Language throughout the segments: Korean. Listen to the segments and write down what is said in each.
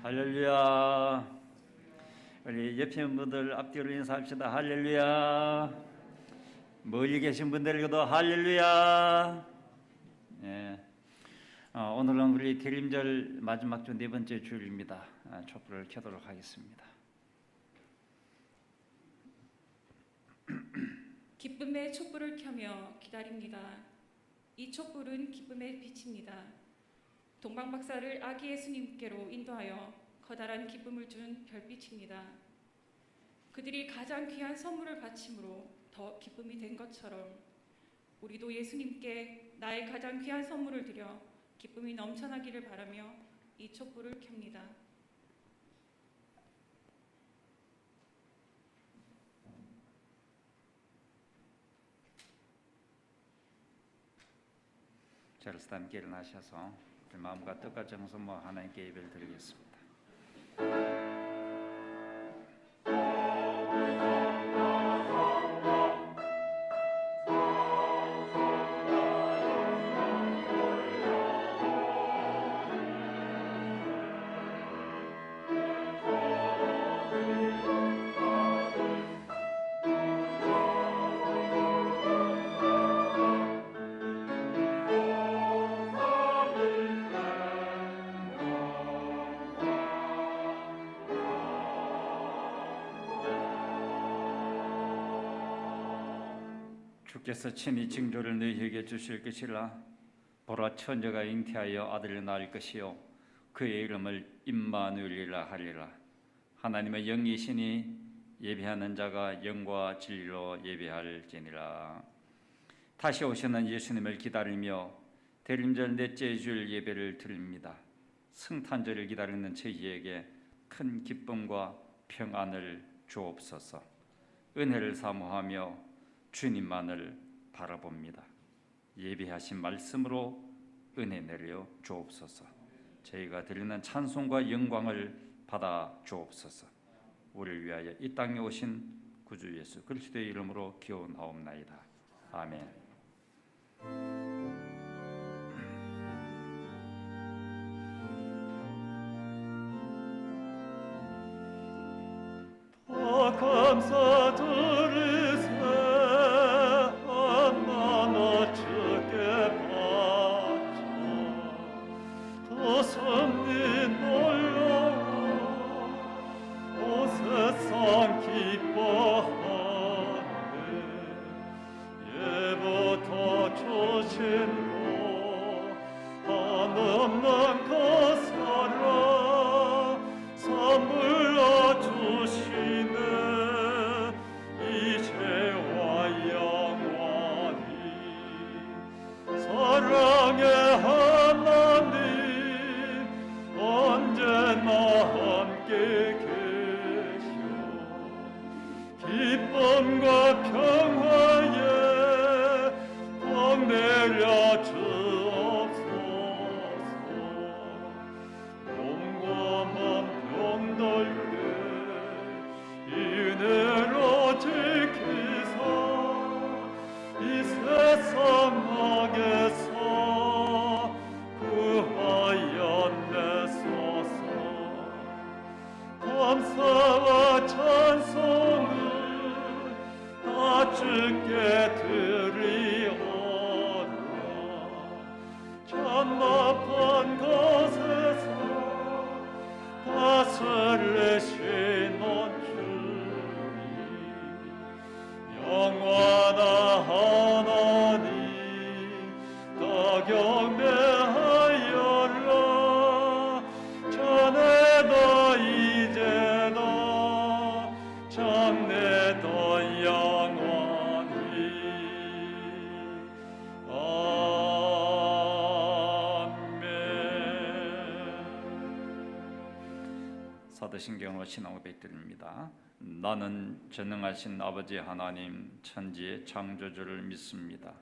할렐루야. 우리 옆에 있는 분들 앞뒤로 인사합시다. 할렐루야. 멀리 계신 분들에게도 할렐루야. 예. 오늘은 우리 대림절 마지막 주 네 번째 주일입니다. 촛불을 켜도록 하겠습니다. 기쁨의 촛불을 켜며 기다립니다. 이 촛불은 기쁨의 빛입니다. 동방박사를 아기 예수님께로 인도하여 커다란 기쁨을 준 별빛입니다. 그들이 가장 귀한 선물을 바침으로 더 기쁨이 된 것처럼 우리도 예수님께 나의 가장 귀한 선물을 드려 기쁨이 넘쳐나기를 바라며 이 촛불을 켭니다. 자리에서 함께 일어나셔서 마음과 뜻과 정성으로 하나님께 예배를 드리겠습니다. 주께서 친히 징조를 너희에게 주실 것이라. 보라, 처녀가 잉태하여 아들을 낳을 것이요 그의 이름을 임마누엘이라 하리라. 하나님의 영이시니 예배하는 자가 영과 진리로 예배할지니라. 다시 오시는 예수님을 기다리며 대림절 넷째 주일 예배를 드립니다. 성탄절을 기다리는 저희에게 큰 기쁨과 평안을 주옵소서. 은혜를 사모하며 주님만을 바라봅니다. 예배하신 말씀으로 은혜 내려 주옵소서. 저희가 드리는 찬송과 영광을 받아 주옵소서. 우리를 위하여 이 땅에 오신 구주 예수 그리스도의 이름으로 기원하옵나이다. 아멘. 감사드리세 하나나 주께 바쳐 더 섬이 놀라워 온 세상 기뻐하네. 예부터 주신 것 한없는 그 사랑 선물로 주시네. 사랑의 하나님 언제나 함께 계셔 기쁨과 평화에 복 내려 주옵소서. 몸과 맘 병들 때 은혜로 지키사 이 세상 악에서 구하여 내소서. 감사와 찬송을 다 주께 드리오라. 참 높은 곳에서 다스리시는 주님 영원한 하나님 더 경배하여라. 전에도 이제도 장래도 영원히 아멘. 사도신경으로 신앙고백 드립니다. 나는 전능하신 아버지 하나님 천지의 창조주를 믿습니다.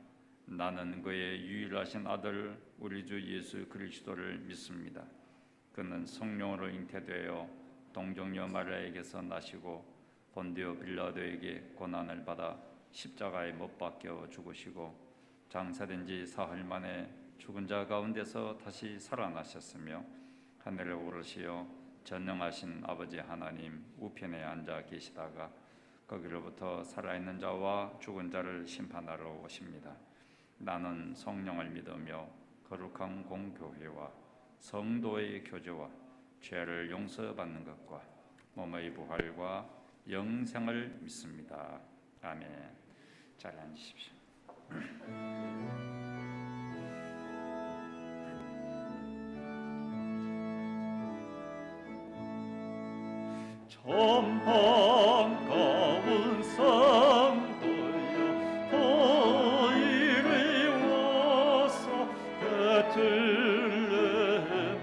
나는 그의 유일하신 아들 우리 주 예수 그리스도를 믿습니다. 그는 성령으로 잉태되어 동정녀 마리아에게서 나시고 본디오 빌라도에게 고난을 받아 십자가에 못 박혀 죽으시고 장사된 지 사흘 만에 죽은 자 가운데서 다시 살아나셨으며 하늘에 오르시어 전능하신 아버지 하나님 우편에 앉아 계시다가 거기로부터 살아있는 자와 죽은 자를 심판하러 오십니다. 나는 성령을 믿으며 거룩한 공교회와 성도의 교제와 죄를 용서받는 것과 몸의 부활과 영생을 믿습니다. 아멘. 잘 앉으십시오. 참 반가운 성도여 보이리 와서 베들레헴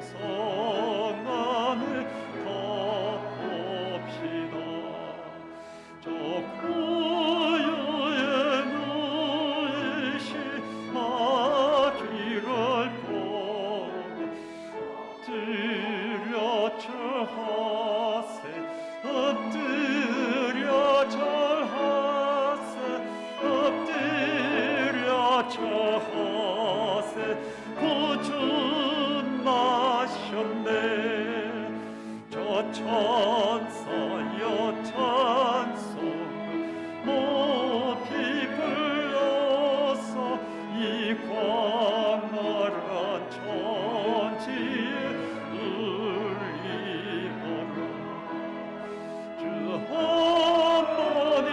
성 안에 덮읍시다. 저 구유의 누이시 아기를 보고 엎드려 절하세 엎드려 절하세 엎드려 절하세 구주 나셨네. 저 천사여 찬송을 높이 불러서 이 광활한 천지에 울리어라. 주 하나님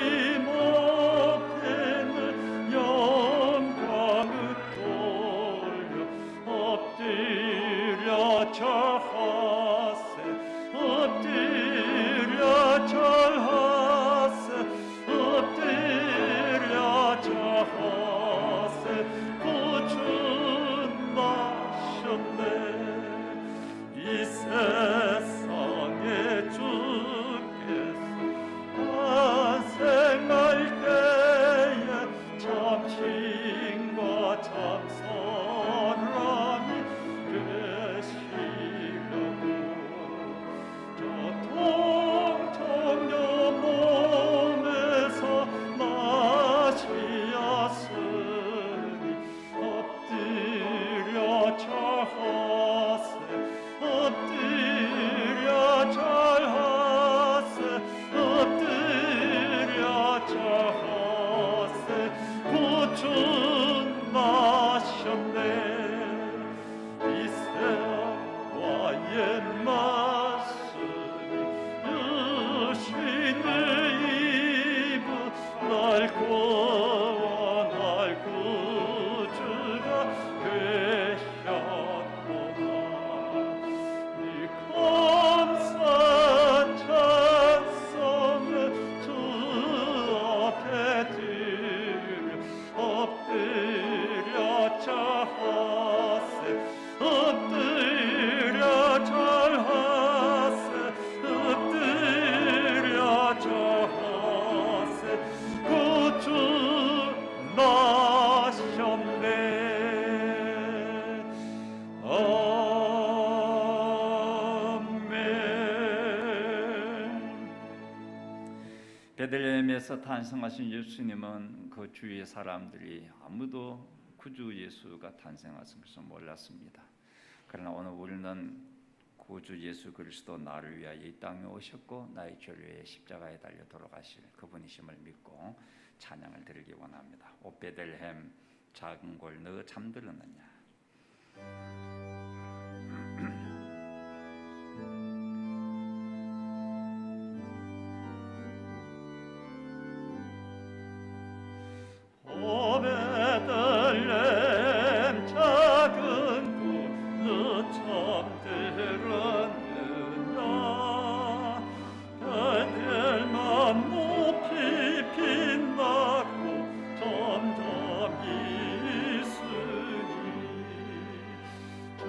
앞에는 영광을 돌려 엎드려 절하세 엎드려 절하세 엎드려 절하세 구주 나셨네. 이 세상에 주께서 탄생할 때에 참 신과 참 사랑이 되시려고 저 통정녀 몸에서 나시었으니 엎드려 절하세 엎드려 절하세 엎드려 절하세 구주 나셨네. 이 새와 옛 말씀이 유신의 입은 날 구원할 구주가 되셨구나. 이 감사한 찬송을 주 앞에 드려 엎드려 절하세 엎드려 절하세 엎드려 절하세 구주 나셨네. 아멘. 베들레헴에서 탄생하신 예수님은 그 주위의 사람들이 아무도 구주 예수가 탄생하신 것을 몰랐습니다. 그러나 오늘 우리는 구주 예수 그리스도 나를 위하여 이 땅에 오셨고 나의 죄를 위해 십자가에 달려 돌아가실 그분이심을 믿고 찬양을 드리기 원합니다. 오 베들레헴 작은 골 너 잠들었느냐. 오 베들레헴 작은 골 너 잠들었느냐. 별들만 높이 빛나고 점점 있으니 저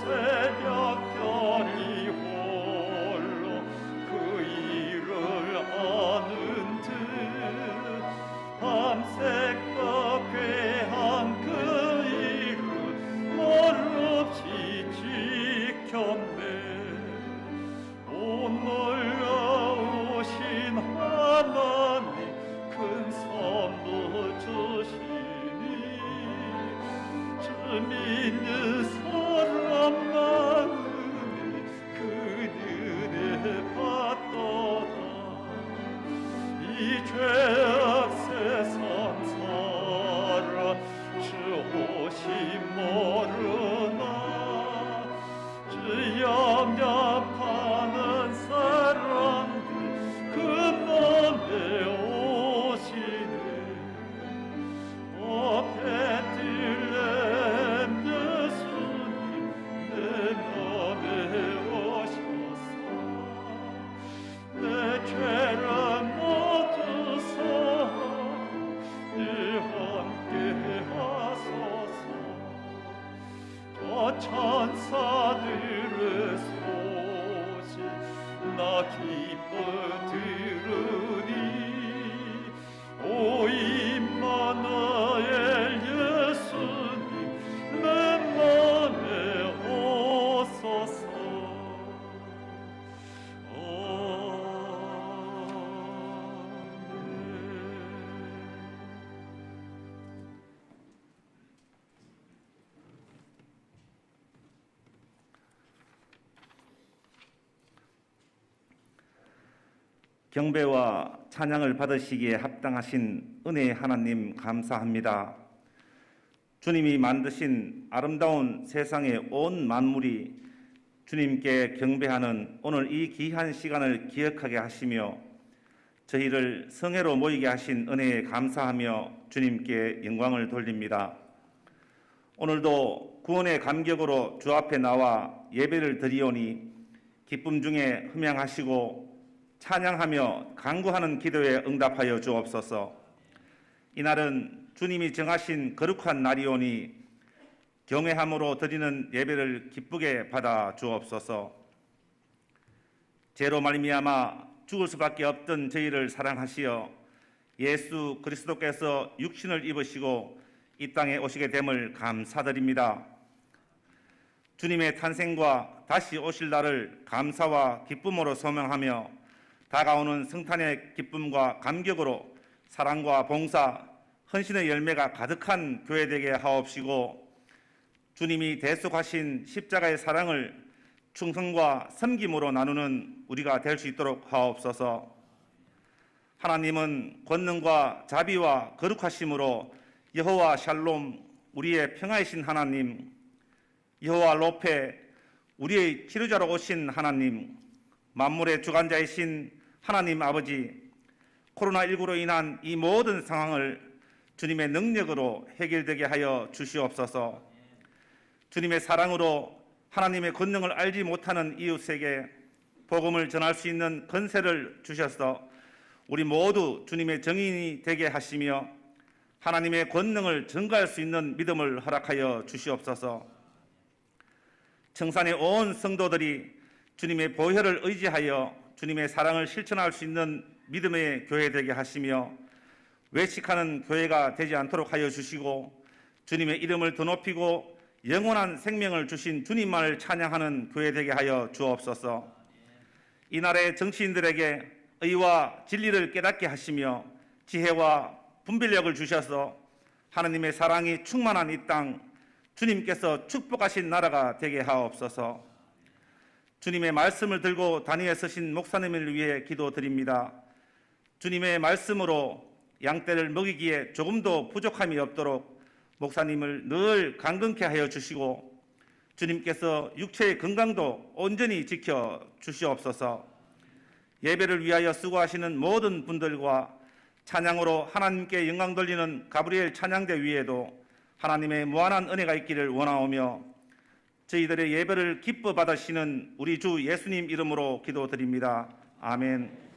새벽별이 홀로 그 일을 아는 듯 밤새가 괴한 그 일을 말없이 지켰네. 오늘 나오신 하나님 큰 선물 주시니 주 믿는 사람 마음이 그 은혜 받도다. 이 죄악 세상 살아 주 오심 모르나 주 영접하는 사람들 그 맘에 오시네. 베들레헴 예수님 내 맘에 오셔서 내 죄를 모두 사하니 함께 하소서. 저 천사들의 소식 나 기뻐 들으니 오 임마누엘 예수님 내 맘에 오소서. 경배와 찬양을 받으시기에 합당하신 은혜의 하나님 감사합니다. 주님이 만드신 아름다운 세상의 온 만물이 주님께 경배하는 오늘 이 귀한 시간을 기억하게 하시며 저희를 성회로 모이게 하신 은혜에 감사하며 주님께 영광을 돌립니다. 오늘도 구원의 감격으로 주 앞에 나와 예배를 드리오니 기쁨 중에 흠양하시고 찬양하며 간구하는 기도에 응답하여 주옵소서. 이날은 주님이 정하신 거룩한 날이오니 경외함으로 드리는 예배를 기쁘게 받아 주옵소서. 죄로 말미암아 죽을 수밖에 없던 저희를 사랑하시어 예수 그리스도께서 육신을 입으시고 이 땅에 오시게 됨을 감사드립니다. 주님의 탄생과 다시 오실 날을 감사와 기쁨으로 소명하며 다가오는 성탄의 기쁨과 감격으로 사랑과 봉사, 헌신의 열매가 가득한 교회 되게 하옵시고 주님이 대속하신 십자가의 사랑을 충성과 섬김으로 나누는 우리가 될 수 있도록 하옵소서. 하나님은 권능과 자비와 거룩하심으로 여호와 샬롬 우리의 평화이신 하나님, 여호와 로페 우리의 치료자로 오신 하나님, 만물의 주관자이신 하나님 아버지, 코로나19로 인한 이 모든 상황을 주님의 능력으로 해결되게 하여 주시옵소서. 주님의 사랑으로 하나님의 권능을 알지 못하는 이웃에게 복음을 전할 수 있는 권세를 주셔서 우리 모두 주님의 증인이 되게 하시며 하나님의 권능을 증거할 수 있는 믿음을 허락하여 주시옵소서. 청산의 온 성도들이 주님의 보혈을 의지하여 주님의 사랑을 실천할 수 있는 믿음의 교회 되게 하시며 외식하는 교회가 되지 않도록 하여 주시고 주님의 이름을 더 높이고 영원한 생명을 주신 주님만을 찬양하는 교회 되게 하여 주옵소서. 이날의 정치인들에게 의와 진리를 깨닫게 하시며 지혜와 분별력을 주셔서 하나님의 사랑이 충만한 이 땅 주님께서 축복하신 나라가 되게 하옵소서. 주님의 말씀을 들고 단위에 서신 목사님을 위해 기도드립니다. 주님의 말씀으로 양떼를 먹이기에 조금도 부족함이 없도록 목사님을 늘 강건케 하여 주시고 주님께서 육체의 건강도 온전히 지켜 주시옵소서. 예배를 위하여 수고하시는 모든 분들과 찬양으로 하나님께 영광 돌리는 가브리엘 찬양대 위에도 하나님의 무한한 은혜가 있기를 원하오며 저희들의 예배를 기뻐 받으시는 우리 주 예수님 이름으로 기도드립니다. 아멘.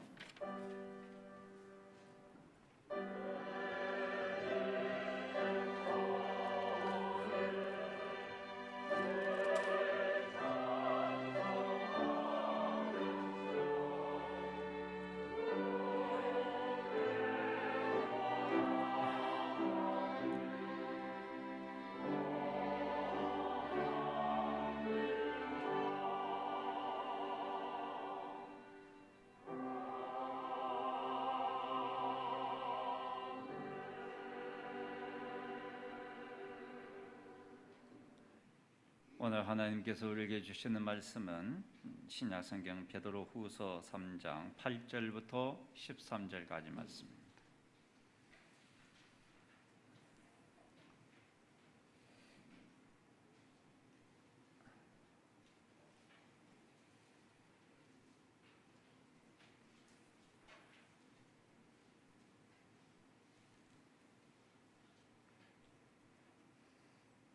오늘 하나님께서 우리에게 주시는 말씀은 신약성경 베드로후서 3장 8절부터 13절까지 말씀입니다.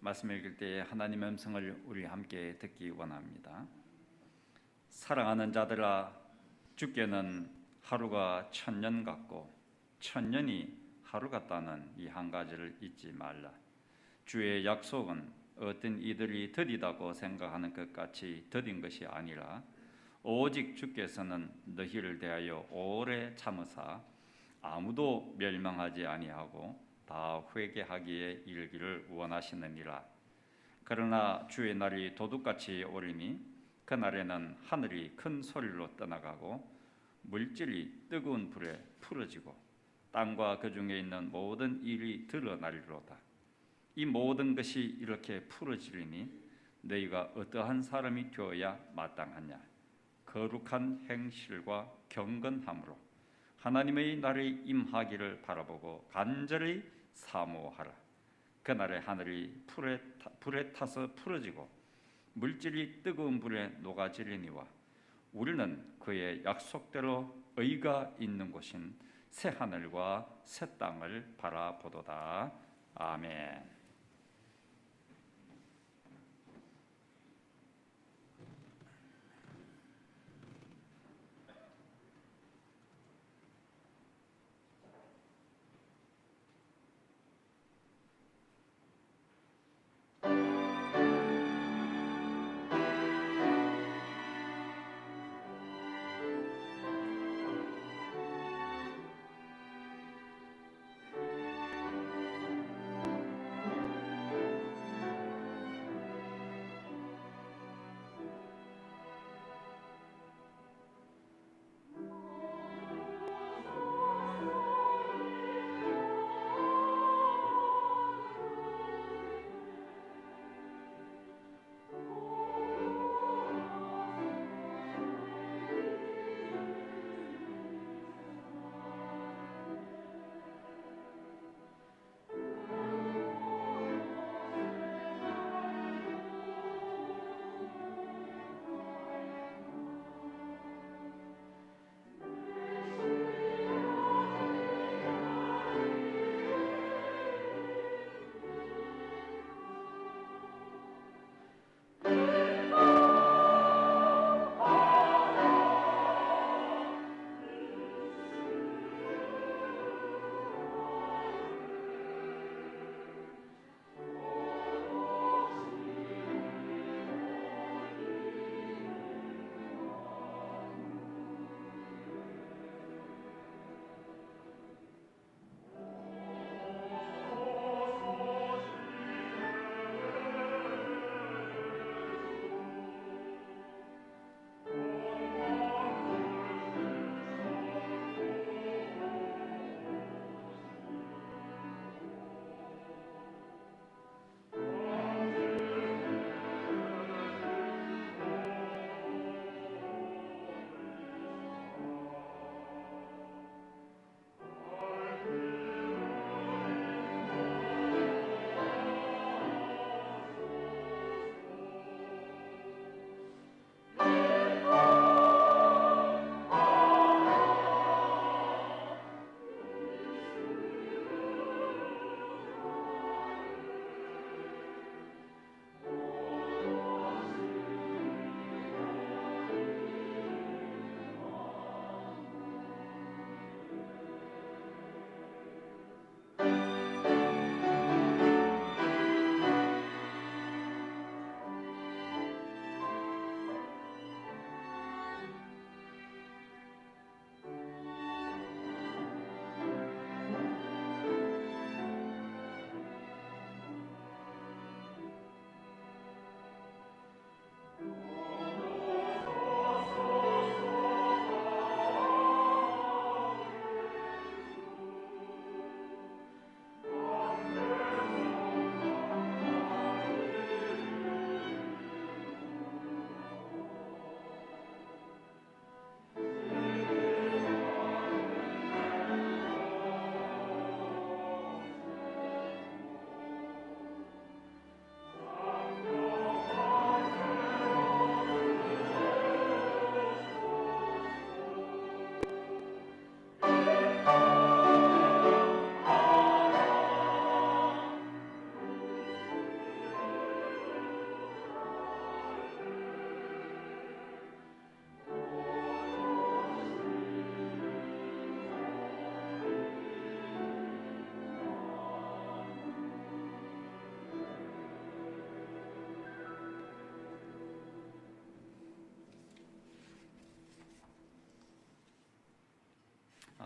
말씀 읽을 때 하나님의 음성을 우리 함께 듣기 원합니다. 사랑하는 자들아, 주께는 하루가 1000년 같고 1000년이 하루 같다는 이 한 가지를 잊지 말라. 주의 약속은 어떤 이들이 더디다고 생각하는 것 같이 더딘 것이 아니라 오직 주께서는 너희를 대하여 오래 참으사 아무도 멸망하지 아니하고 다 회개하기에 이르기를 원하시느니라. 그러나 주의 날이 도둑같이 오리니 그날에는 하늘이 큰 소리로 떠나가고 물질이 뜨거운 불에 풀어지고 땅과 그 중에 있는 모든 일이 드러나리로다. 이 모든 것이 이렇게 풀어지리니 너희가 어떠한 사람이 되어야 마땅하냐? 거룩한 행실과 경건함으로 하나님의 날이 임하기를 바라보고 간절히 사모하라. 그날에 하늘이 불에 타서 풀어지고 물질이 뜨거운 불에 녹아지리니와 우리는 그의 약속대로 의가 있는 곳인 새 하늘과 새 땅을 바라보도다. 아멘.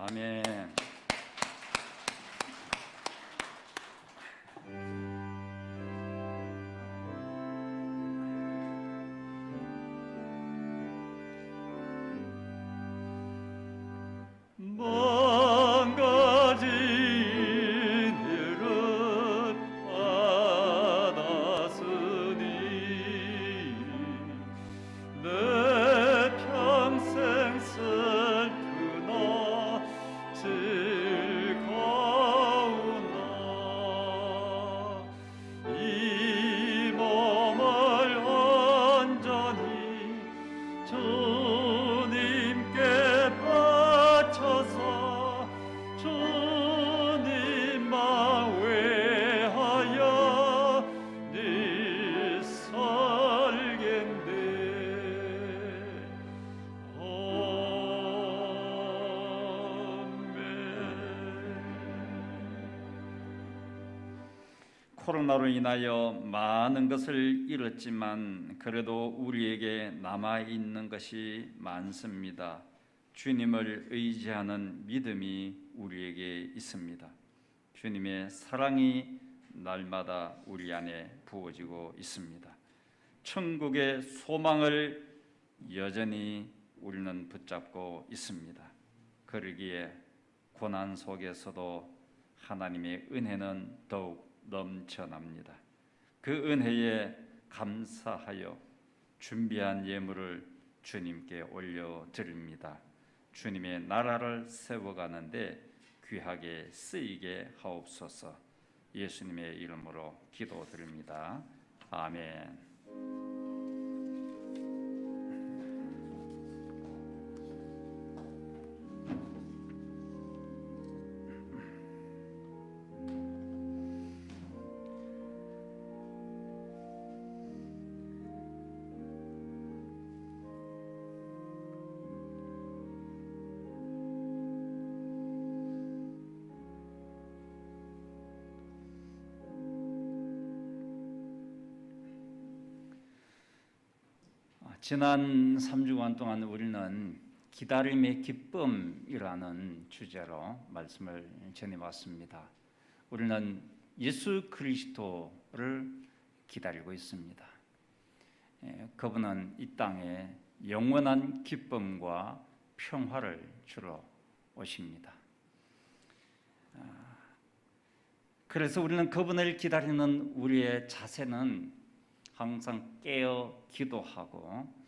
아멘. 망가진 일은 받았으니 내 평생 슬프나 즐거우나 이 몸을 온전히 주님께 바쳐서 주님만 외하여 네 살겠네. 코로나로 인하여 많은 것을 잃었지만 그래도 우리에게 남아 있는 것이 많습니다. 주님을 의지하는 믿음이 우리에게 있습니다. 주님의 사랑이 날마다 우리 안에 부어지고 있습니다. 천국의 소망을 여전히 우리는 붙잡고 있습니다. 그러기에 고난 속에서도 하나님의 은혜는 더욱 넘쳐납니다. 그 은혜에 감사하여 준비한 예물을 주님께 올려드립니다. 주님의 나라를 세워가는데 귀하게 쓰이게 하옵소서. 예수님의 이름으로 기도드립니다. 아멘. 지난 3주간 동안 우리는 기다림의 기쁨이라는 주제로 말씀을 전해왔습니다. 우리는 예수 그리스도를 기다리고 있습니다. 그분은 이 땅에 영원한 기쁨과 평화를 주러 오십니다. 그래서 우리는 그분을 기다리는 우리의 자세는 항상 깨어 기도하고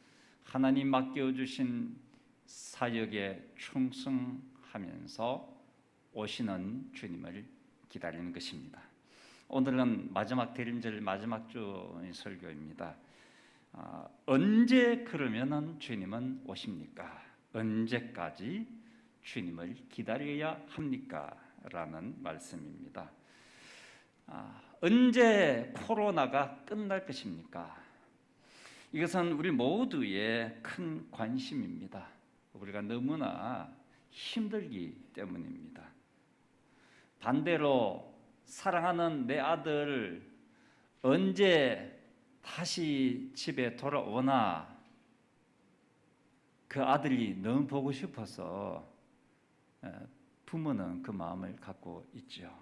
하나님 맡겨주신 사역에 충성하면서 오시는 주님을 기다리는 것입니다. 오늘은 마지막 대림절 마지막 주 설교입니다. 언제 그러면은 주님은 오십니까? 언제까지 주님을 기다려야 합니까? 라는 말씀입니다. 언제 코로나가 끝날 것입니까? 이것은 우리 모두의 큰 관심입니다. 우리가 너무나 힘들기 때문입니다. 반대로 사랑하는 내 아들 언제 다시 집에 돌아오나 그 아들이 너무 보고 싶어서 부모는 그 마음을 갖고 있죠.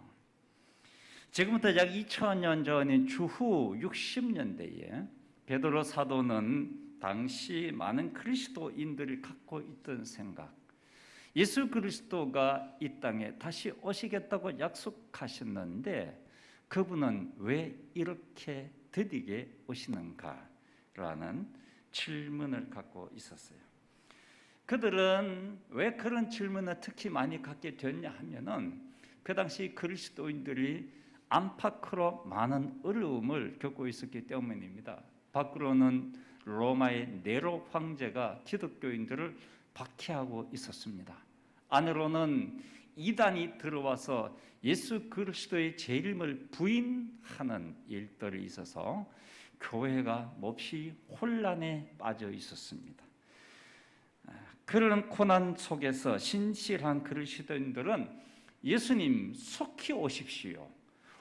지금부터 약 2000년 전인 주후 60년대에 베드로 사도는 당시 많은 그리스도인들이 갖고 있던 생각, 예수 그리스도가 이 땅에 다시 오시겠다고 약속하셨는데 그분은 왜 이렇게 드디게 오시는가라는 질문을 갖고 있었어요. 그들은 왜 그런 질문을 특히 많이 갖게 됐냐 하면은 그 당시 그리스도인들이 안팎으로 많은 어려움을 겪고 있었기 때문입니다. 밖으로는 로마의 네로 황제가 기독교인들을 박해하고 있었습니다. 안으로는 이단이 들어와서 예수 그리스도의 재림을 부인하는 일들이 있어서 교회가 몹시 혼란에 빠져 있었습니다. 그런 고난 속에서 신실한 그리스도인들은 예수님 속히 오십시오.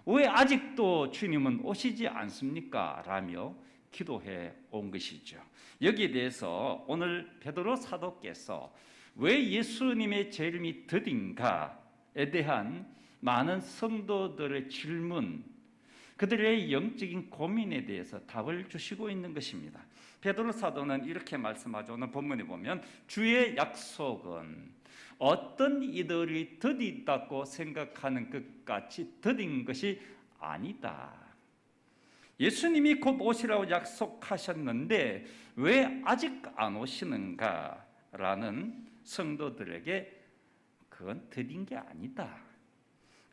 왜 아직도 주님은 오시지 않습니까? 라며 기도해 온 것이죠. 여기에 대해서 오늘 베드로 사도께서 왜 예수님의 재림이 더딘가에 대한 많은 성도들의 질문, 그들의 영적인 고민에 대해서 답을 주시고 있는 것입니다. 베드로 사도는 이렇게 말씀하죠. 오늘 본문에 보면 주의 약속은 어떤 이들이 더디다고 생각하는 것 같이 더딘 것이 아니다. 예수님이 곧 오시라고 약속하셨는데 왜 아직 안 오시는가라는 성도들에게 그건 더딘 게 아니다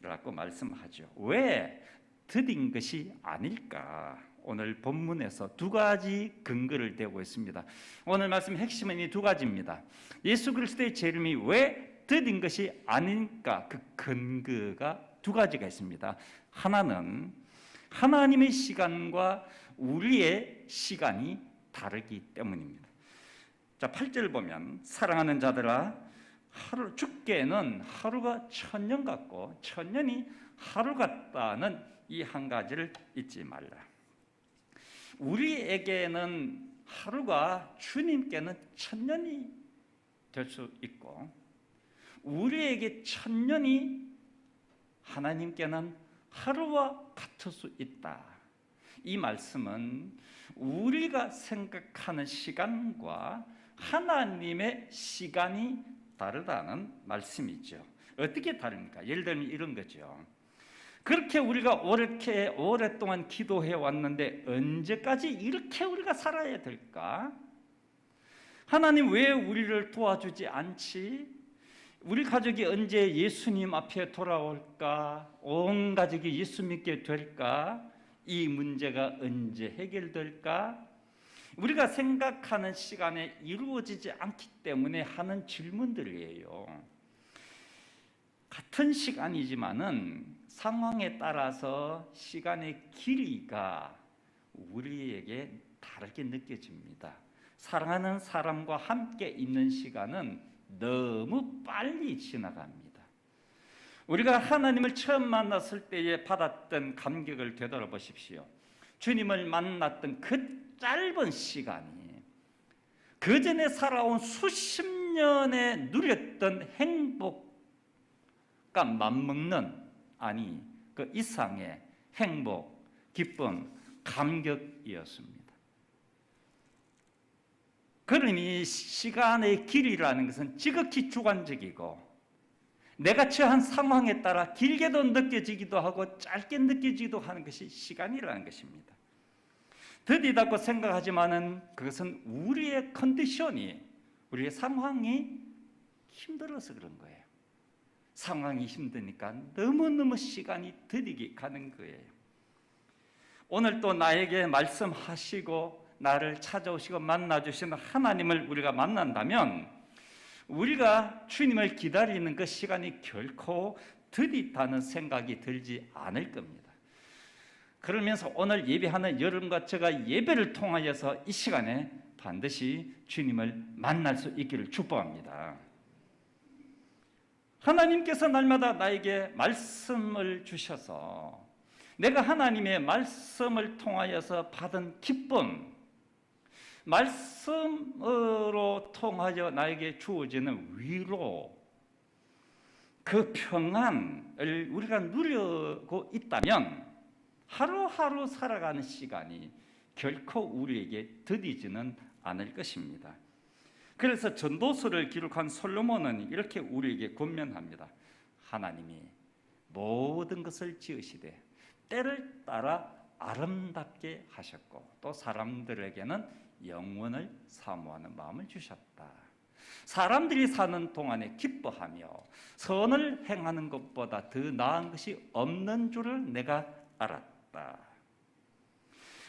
라고 말씀하죠. 왜 더딘 것이 아닐까? 오늘 본문에서 두 가지 근거를 대고 있습니다. 오늘 말씀의 핵심은 이 두 가지입니다. 예수 그리스도의 재림이 왜 더딘 것이 아닐까? 그 근거가 두 가지가 있습니다. 하나는 하나님의 시간과 우리의 시간이 다르기 때문입니다. 자, 8절 보면 사랑하는 자들아 죽게는 하루가 천년 같고 천년이 하루 같다는 이 한 가지를 잊지 말라. 우리에게는 하루가 주님께는 천년이 될 수 있고 우리에게 천년이 하나님께는 하루와 같을 수 있다. 이 말씀은 우리가 생각하는 시간과 하나님의 시간이 다르다는 말씀이죠. 어떻게 다릅니까? 예를 들면 이런 거죠. 그렇게 우리가 이렇게 오랫동안 기도해 왔는데 언제까지 이렇게 우리가 살아야 될까? 하나님 왜 우리를 도와주지 않지? 우리 가족이 언제 예수님 앞에 돌아올까? 온 가족이 예수 믿게 될까? 이 문제가 언제 해결될까? 우리가 생각하는 시간에 이루어지지 않기 때문에 하는 질문들이에요. 같은 시간이지만은 상황에 따라서 시간의 길이가 우리에게 다르게 느껴집니다. 사랑하는 사람과 함께 있는 시간은 너무 빨리 지나갑니다. 우리가 하나님을 처음 만났을 때에 받았던 감격을 되돌아보십시오. 주님을 만났던 그 짧은 시간이 그 전에 살아온 수십 년에 누렸던 행복과 맞먹는 그 이상의 행복, 기쁨, 감격이었습니다. 그러니 시간의 길이라는 것은 지극히 주관적이고 내가 처한 상황에 따라 길게도 느껴지기도 하고 짧게 느껴지기도 하는 것이 시간이라는 것입니다. 더디다고 생각하지만은 그것은 우리의 컨디션이, 우리의 상황이 힘들어서 그런 거예요. 상황이 힘드니까 너무너무 시간이 더디게 가는 거예요. 오늘 또 나에게 말씀하시고 나를 찾아오시고 만나주시는 하나님을 우리가 만난다면 우리가 주님을 기다리는 그 시간이 결코 더디다는 생각이 들지 않을 겁니다. 그러면서 오늘 예배하는 여러분과 제가 예배를 통하여서 이 시간에 반드시 주님을 만날 수 있기를 축복합니다. 하나님께서 날마다 나에게 말씀을 주셔서 내가 하나님의 말씀을 통하여서 받은 기쁨, 말씀으로 통하여 나에게 주어지는 위로, 그 평안을 우리가 누리고 있다면 하루하루 살아가는 시간이 결코 우리에게 더디지는 않을 것입니다. 그래서 전도서를 기록한 솔로몬은 이렇게 우리에게 권면합니다. 하나님이 모든 것을 지으시되 때를 따라 아름답게 하셨고 또 사람들에게는 영원을 사모하는 마음을 주셨다. 사람들이 사는 동안에 기뻐하며 선을 행하는 것보다 더 나은 것이 없는 줄을 내가 알았다.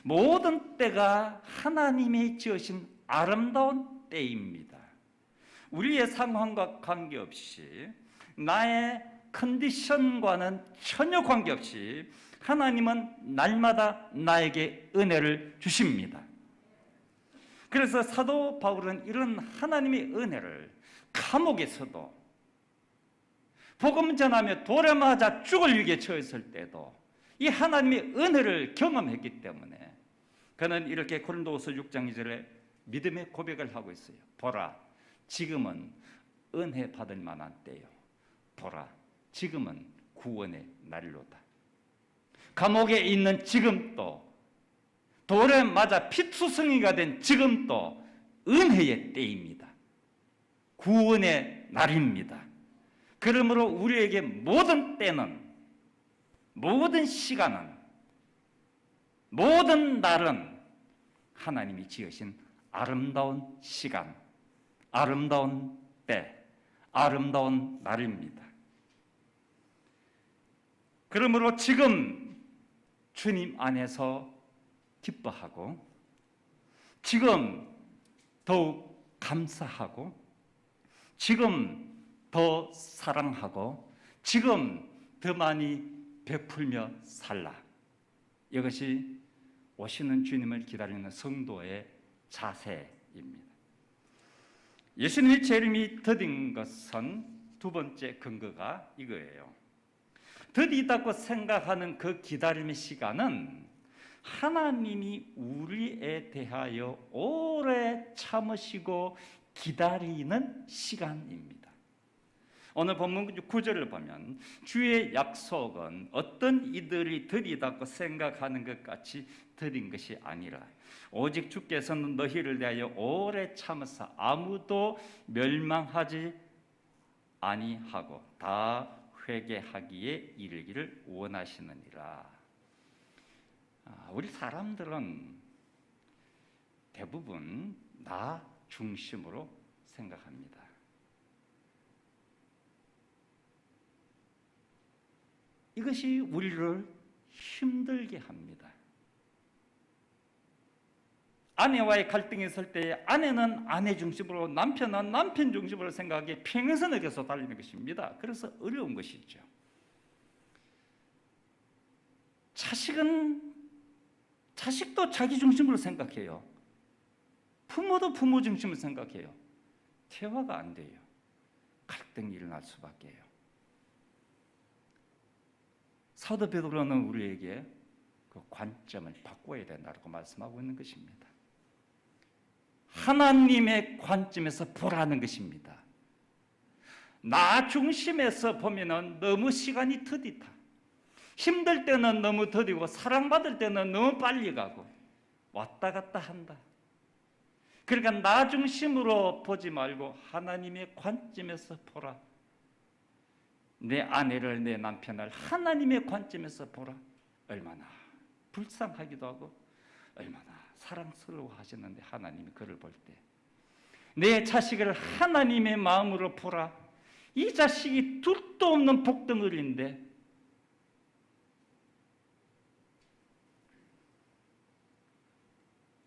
모든 때가 하나님이 지으신 아름다운 때입니다. 우리의 상황과 관계없이 나의 컨디션과는 전혀 관계없이 하나님은 날마다 나에게 은혜를 주십니다. 그래서 사도 바울은 이런 하나님의 은혜를 감옥에서도 복음 전하며 돌에 맞아 죽을 위기에 처했을 때도 이 하나님의 은혜를 경험했기 때문에 그는 이렇게 고린도후서 6장 2절에 믿음의 고백을 하고 있어요. 보라, 지금은 은혜 받을 만한 때요. 보라, 지금은 구원의 날로다. 감옥에 있는 지금도, 돌에 맞아 피투성이가 된 지금도 은혜의 때입니다. 구원의 날입니다. 그러므로 우리에게 모든 때는, 모든 시간은, 모든 날은 하나님이 지으신 아름다운 시간, 아름다운 때, 아름다운 날입니다. 그러므로 지금 주님 안에서 기뻐하고, 지금 더욱 감사하고, 지금 더 사랑하고, 지금 더 많이 베풀며 살라. 이것이 오시는 주님을 기다리는 성도의 자세입니다. 예수님이 재림이 더딘 것은 두 번째 근거가 이거예요. 더디다고 생각하는 그 기다림의 시간은 하나님이 우리에 대하여 오래 참으시고 기다리는 시간입니다. 오늘 본문 9절을 보면 주의 약속은 어떤 이들이 더디다고 생각하는 것 같이 더딘 것이 아니라 오직 주께서는 너희를 대하여 오래 참으사 아무도 멸망하지 아니하고 다 회개하기에 이르기를 원하시느니라. 우리 사람들은 대부분 나 중심으로 생각합니다. 이것이 우리를 힘들게 합니다. 아내와의 갈등이 있을 때 아내는 아내 중심으로, 남편은 남편 중심으로 생각하기에 평행선을 계속 달리는 것입니다. 그래서 어려운 것이죠. 자식도 자기 중심으로 생각해요. 부모도 부모 중심으로 생각해요. 대화가 안 돼요. 갈등이 일어날 수밖에요. 사도 베드로는 우리에게 그 관점을 바꿔야 된다고 말씀하고 있는 것입니다. 하나님의 관점에서 보라는 것입니다. 나 중심에서 보면은 너무 시간이 더디다. 힘들 때는 너무 더디고 사랑받을 때는 너무 빨리 가고 왔다 갔다 한다. 그러니까 나 중심으로 보지 말고 하나님의 관점에서 보라. 내 아내를, 내 남편을 하나님의 관점에서 보라. 얼마나 불쌍하기도 하고 얼마나 사랑스러워 하시는데 하나님이 그를 볼 때 내 자식을 하나님의 마음으로 보라. 이 자식이 둘도 없는 복덩어리인데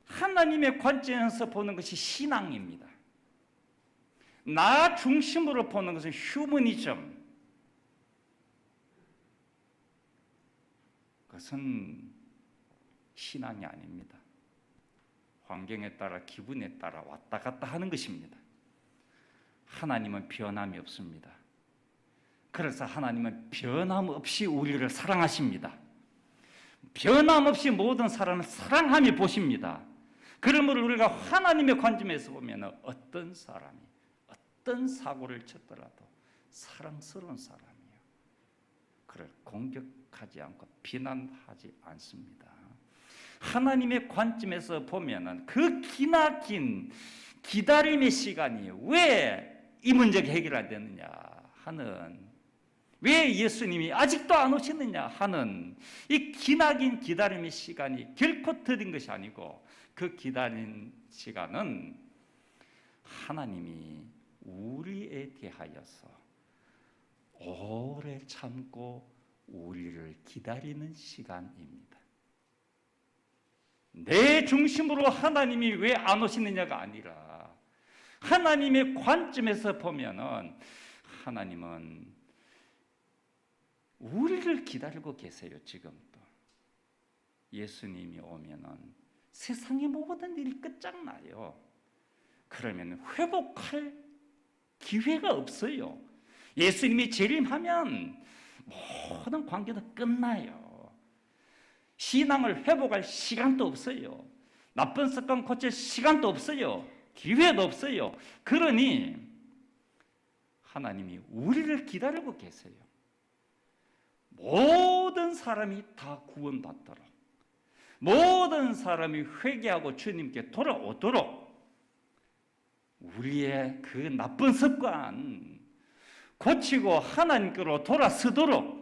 하나님의 관점에서 보는 것이 신앙입니다. 나 중심으로 보는 것은 휴머니즘. 그것은 신앙이 아닙니다. 환경에 따라, 기분에 따라 왔다 갔다 하는 것입니다. 하나님은 변함이 없습니다. 그래서 하나님은 변함없이 우리를 사랑하십니다. 변함없이 모든 사람을 사랑하며 보십니다. 그러므로 우리가 하나님의 관점에서 보면 어떤 사람이 어떤 사고를 쳤더라도 사랑스러운 사람이에요. 그를 공격하지 않고 비난하지 않습니다. 하나님의 관점에서 보면은 그 기나긴 기다림의 시간이 왜 이 문제가 해결 안 되느냐 하는, 왜 예수님이 아직도 안 오시느냐 하는 이 기나긴 기다림의 시간이 결코 더딘 것이 아니고, 그 기다린 시간은 하나님이 우리에 대하여서 오래 참고 우리를 기다리는 시간입니다. 내 중심으로 하나님이 왜 안 오시느냐가 아니라 하나님의 관점에서 보면은 하나님은 우리를 기다리고 계세요. 지금도 예수님이 오면은 세상의 모든 일이 끝장나요. 그러면 회복할 기회가 없어요. 예수님이 재림하면 모든 관계도 끝나요. 신앙을 회복할 시간도 없어요. 나쁜 습관 고칠 시간도 없어요. 기회도 없어요. 그러니 하나님이 우리를 기다리고 계세요. 모든 사람이 다 구원받도록, 모든 사람이 회개하고 주님께 돌아오도록 우리의 그 나쁜 습관 고치고 하나님께로 돌아서도록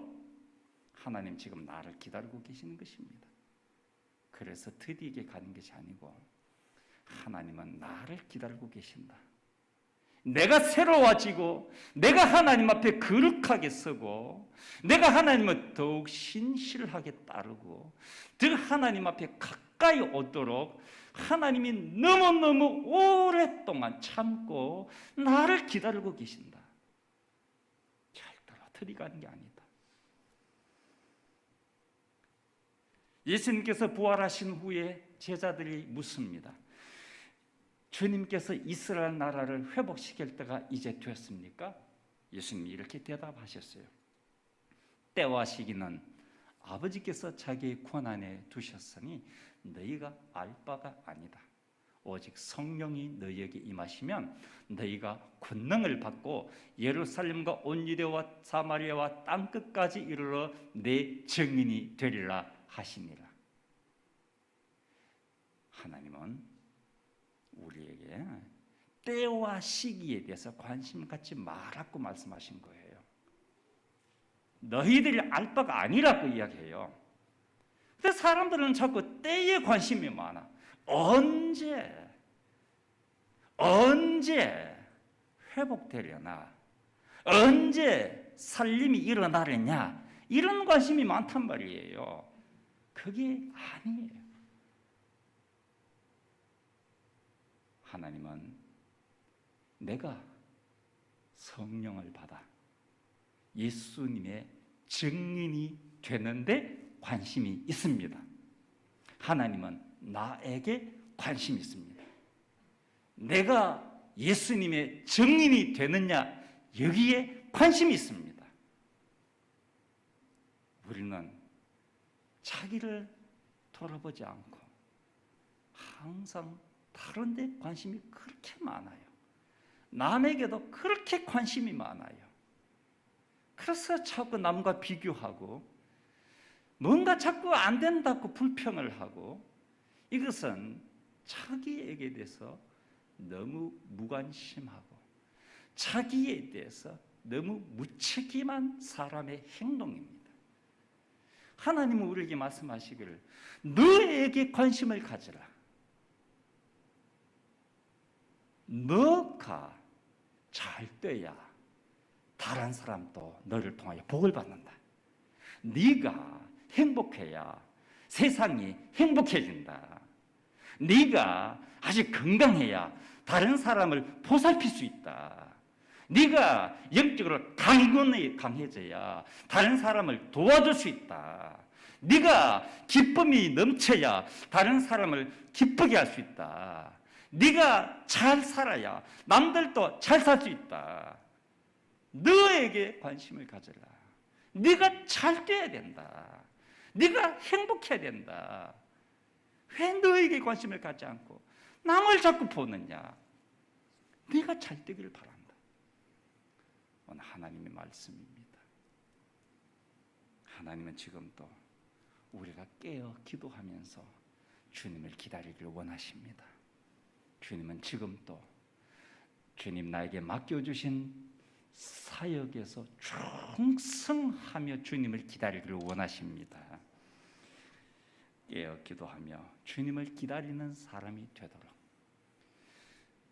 하나님 지금 나를 기다리고 계시는 것입니다. 그래서 드디게 가는 것이 아니고 하나님은 나를 기다리고 계신다. 내가 새로워지고 내가 하나님 앞에 거룩하게 서고 내가 하나님을 더욱 신실하게 따르고 더 하나님 앞에 가까이 오도록 하나님이 너무너무 오랫동안 참고 나를 기다리고 계신다. 절대로 들이가는 게 아니다. 예수님께서 부활하신 후에 제자들이 묻습니다. 주님께서 이스라엘 나라를 회복시킬 때가 이제 되었습니까? 예수님이 이렇게 대답하셨어요. 때와 시기는 아버지께서 자기의 권한에 두셨으니 너희가 알 바가 아니다. 오직 성령이 너희에게 임하시면 너희가 권능을 받고 예루살렘과 온 유대와 사마리아와 땅끝까지 이르러 내 증인이 되리라 하시니라. 하나님은 우리에게 때와 시기에 대해서 관심 갖지 말라고 말씀하신 거예요. 너희들이 알 바가 아니라고 이야기해요. 근데 사람들은 자꾸 때에 관심이 많아. 언제 회복되려나? 언제 살림이 일어나려냐? 이런 관심이 많단 말이에요. 그게 아니에요. 하나님은 내가 성령을 받아 예수님의 증인이 되는데 관심이 있습니다. 하나님은 나에게 관심이 있습니다. 내가 예수님의 증인이 되느냐 여기에 관심이 있습니다. 우리는 자기를 돌아보지 않고 항상 다른 데 관심이 그렇게 많아요. 남에게도 그렇게 관심이 많아요. 그래서 자꾸 남과 비교하고 뭔가 자꾸 안 된다고 불평을 하고 이것은 자기에게 대해서 너무 무관심하고 자기에 대해서 너무 무책임한 사람의 행동입니다. 하나님은 우리에게 말씀하시기를 너에게 관심을 가져라. 너가 잘 돼야 다른 사람도 너를 통하여 복을 받는다. 네가 행복해야 세상이 행복해진다. 네가 아주 건강해야 다른 사람을 보살필 수 있다. 네가 영적으로 강해져야 다른 사람을 도와줄 수 있다. 네가 기쁨이 넘쳐야 다른 사람을 기쁘게 할 수 있다. 네가 잘 살아야 남들도 잘 살 수 있다. 너에게 관심을 가져라. 네가 잘 돼야 된다. 네가 행복해야 된다. 왜 너에게 관심을 갖지 않고 남을 자꾸 보느냐? 네가 잘 되기를 바란다. 오늘 하나님의 말씀입니다. 하나님은 지금도 우리가 깨어 기도하면서 주님을 기다리기를 원하십니다. 주님은 지금도 주님 나에게 맡겨주신 사역에서 충성하며 주님을 기다리기를 원하십니다. 깨어 기도하며 주님을 기다리는 사람이 되도록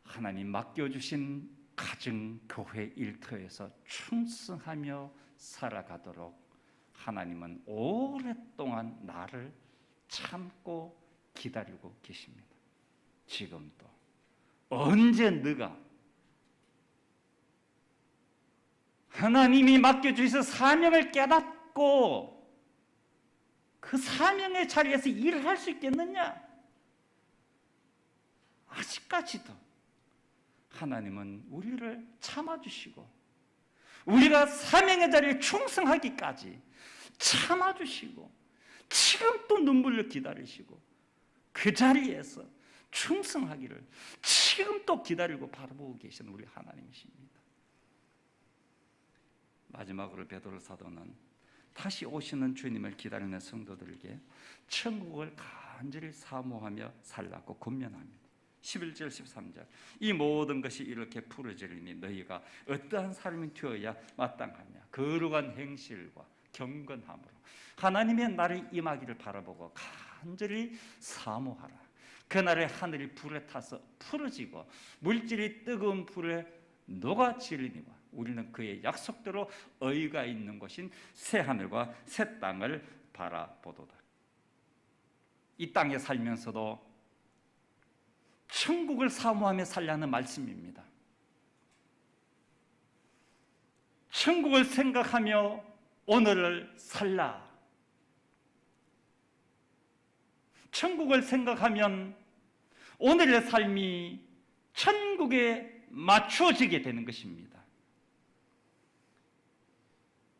하나님 맡겨주신 가정, 교회 일터에서 충성하며 살아가도록 하나님은 오랫동안 나를 참고 기다리고 계십니다. 지금도 언제 네가 하나님이 맡겨주신 사명을 깨닫고 그 사명의 자리에서 일을 할 수 있겠느냐? 아직까지도 하나님은 우리를 참아주시고 우리가 사명의 자리에 충성하기까지 참아주시고 지금 또 눈물을 기다리시고 그 자리에서 충성하기를 지금 또 기다리고 바라보고 계시는 우리 하나님이십니다. 마지막으로 베드로 사도는 다시 오시는 주님을 기다리는 성도들에게 천국을 간절히 사모하며 살라고 권면합니다. 11절 13절 이 모든 것이 이렇게 풀어지리니 너희가 어떠한 삶이 되어야 마땅하냐 거룩한 행실과 경건함으로 하나님의 날이 임하기를 바라보고 간절히 사모하라. 그날에 하늘이 불에 타서 풀어지고 물질이 뜨거운 불에 녹아지리니와 우리는 그의 약속대로 의가 있는 곳인 새 하늘과 새 땅을 바라보도다. 이 땅에 살면서도 천국을 사모하며 살라는 말씀입니다. 천국을 생각하며 오늘을 살라. 천국을 생각하면 오늘의 삶이 천국에 맞춰지게 되는 것입니다.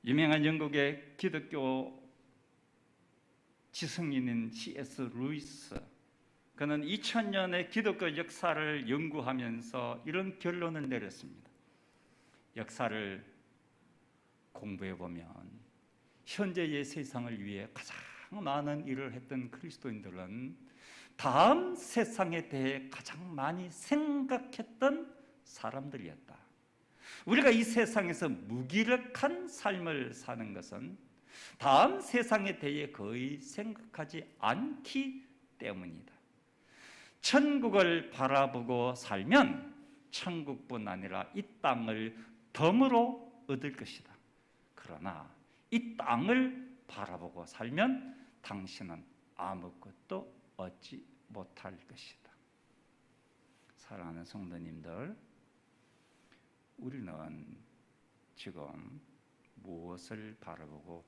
유명한 영국의 기독교 지성인인 C.S. 루이스, 그는 2000년의 기독교 역사를 연구하면서 이런 결론을 내렸습니다. 역사를 공부해 보면 현재의 세상을 위해 가장 많은 일을 했던 그리스도인들은 다음 세상에 대해 가장 많이 생각했던 사람들이었다. 우리가 이 세상에서 무기력한 삶을 사는 것은 다음 세상에 대해 거의 생각하지 않기 때문이다. 천국을 바라보고 살면 천국뿐 아니라 이 땅을 덤으로 얻을 것이다. 그러나 이 땅을 바라보고 살면 당신은 아무것도 얻지 못할 것이다. 사랑하는 성도님들, 우리는 지금 무엇을 바라보고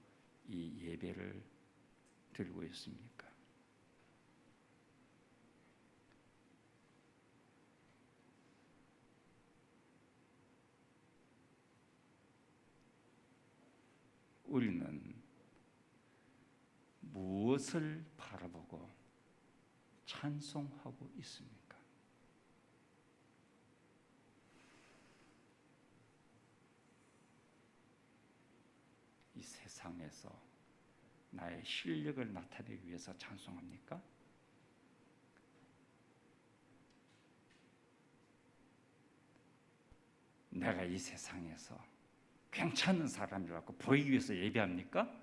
이 예배를 드리고 있습니까? 우리는 무엇을 바라보고 찬송하고 있습니까? 이 세상에서 나의 실력을 나타내기 위해서 찬송합니까? 내가 이 세상에서 괜찮은 사람이라고 보이기 위해서 예배합니까?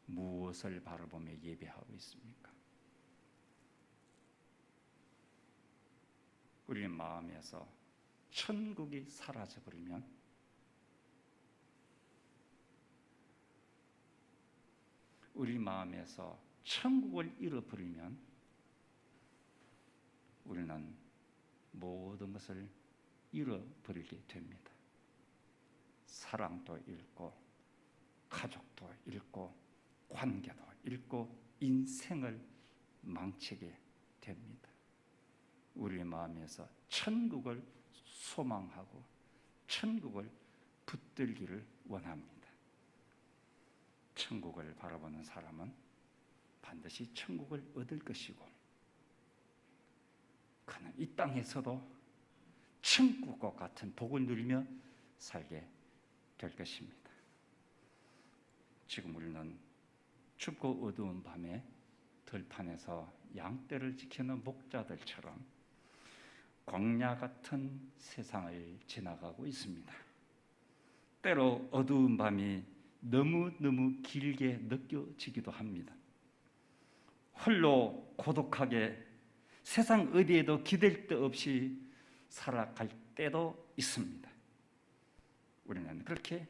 무엇을 바라보며 예배하고 있습니까? 우리 마음에서 천국이 사라져버리면 우리 마음에서 천국을 잃어버리면 우리는 모든 것을 잃어버리게 됩니다. 사랑도 잃고 가족도 잃고 관계도 잃고 인생을 망치게 됩니다. 우리 마음에서 천국을 소망하고 천국을 붙들기를 원합니다. 천국을 바라보는 사람은 반드시 천국을 얻을 것이고 그는 이 땅에서도 천국과 같은 복을 누리며 살게 될 것입니다. 지금 우리는 춥고 어두운 밤에 들판에서 양떼를 지키는 목자들처럼 광야 같은 세상을 지나가고 있습니다. 때로 어두운 밤이 너무너무 길게 느껴지기도 합니다. 홀로 고독하게 세상 어디에도 기댈 데 없이 살아갈 때도 있습니다. 우리는 그렇게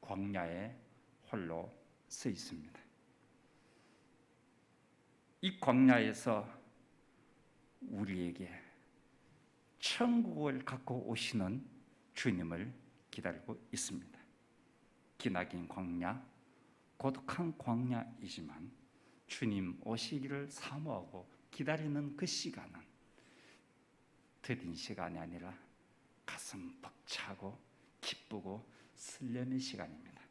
광야에 홀로 서 있습니다. 이 광야에서 우리에게 천국을 갖고 오시는 주님을 기다리고 있습니다. 기나긴 광야, 고독한 광야이지만 주님 오시기를 사모하고 기다리는 그 시간은 더딘 시간이 아니라 가슴 벅차고 기쁘고 설렘의 시간입니다.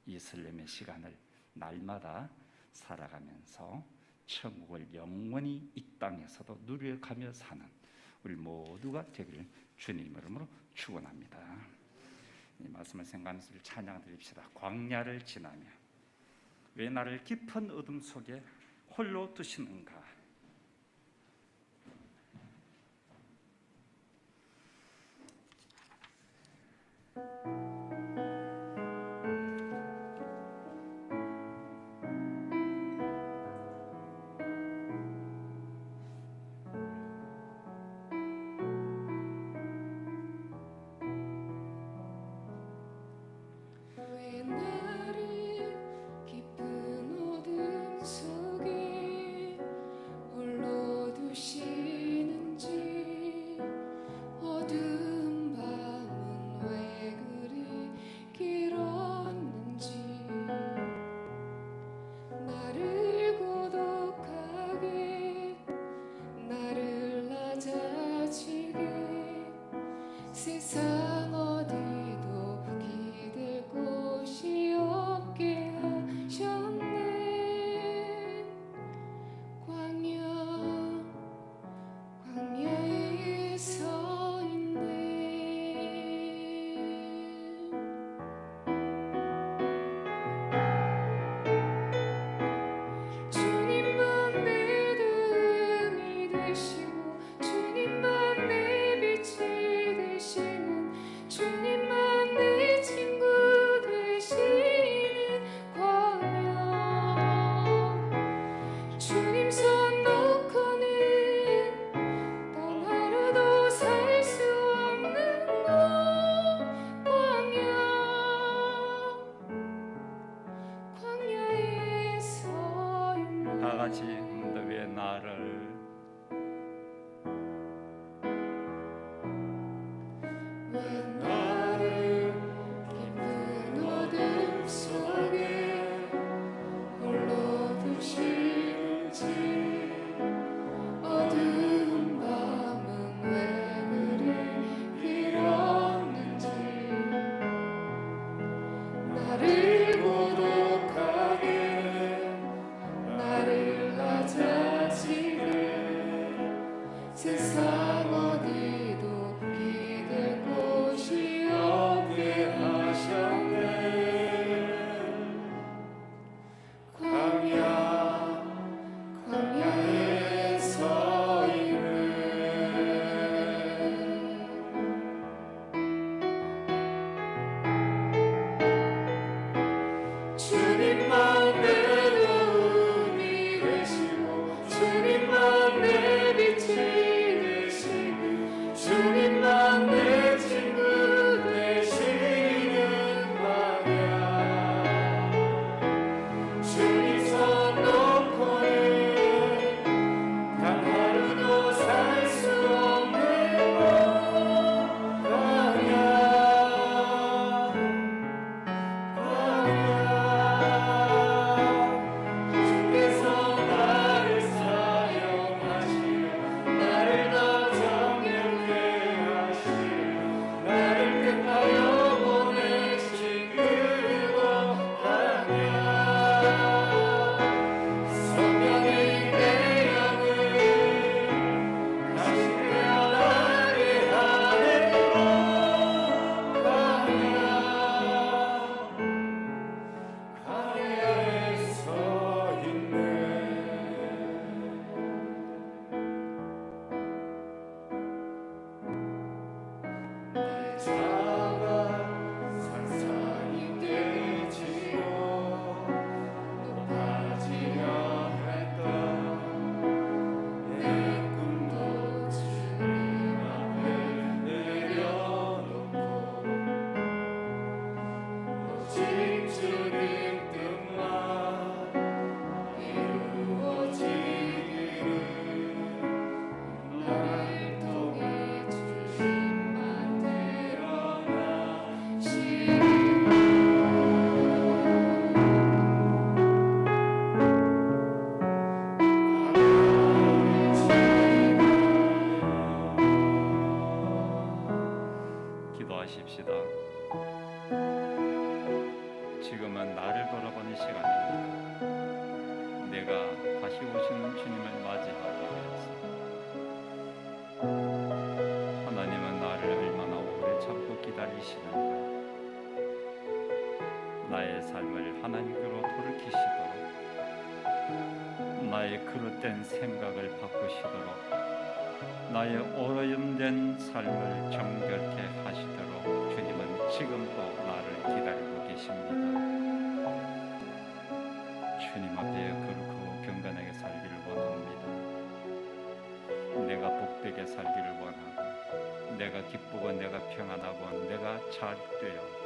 이 설렘의 시간을 날마다 살아가면서 천국을 영원히 이 땅에서도 누려가며 사는 우리 모두가 되기를 주님 이름으로 축원합니다. 이 말씀을 생각하면서 찬양 드립시다. 광야를 지나며 왜 나를 깊은 어둠 속에 홀로 두시는가. 왜 나를 깊은 어둠 속에 홀로 두시는지, 어두운 밤은 왜 그리 길었는지, 나를 고독하게 나를 낮아지게 세상 어디도 기댈 곳이 없게 하셨네. 광야에 서 있네. 주님만 내 도움이 되시고 주님만 내 빛이 되시는, 주님만 내 친구 되시는 광야. 주님 손 놓고는 단 하루도 살 수 없는 광야에 서 있네. 다 같이 왜 나를 왜 나를 깊은 어둠 속에 홀로 두시는지, 어두운 밤은 왜 그리 길었는지, 나를 고독하게 나를 낮아지게 세상 어디도 기댈 곳이 없게 하셨네. 광야에 서 있네. 주님만 내 도움이 되시고 주님만 내 빛이 되시는, 나의 삶을 하나님께로 돌이키시도록, 나의 그릇된 생각을 바꾸시도록, 나의 오염된 삶을 정결케 하시도록 주님은 지금도 나를 기다리고 계십니다. 주님 앞에 거룩하고 경건하게 살기를 원합니다. 내가 복되게 살기를 원하고, 내가 기쁘고 내가 평안하고 내가 잘 되어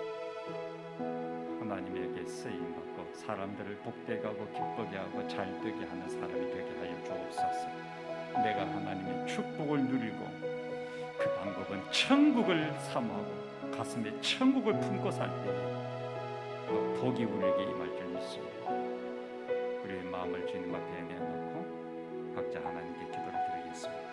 하나님에게 쓰임받고 사람들을 복되게 하고 기쁘게 하고 잘되게 하는 사람이 되게 하여 주옵소서. 내가 하나님의 축복을 누리고 그 방법은 천국을 사모하고 가슴에 천국을 품고 살 때에 그 복이 우리에게 임할 줄 믿습니다. 우리의 마음을 주님 앞에 내놓고 각자 하나님께 기도를 드리겠습니다.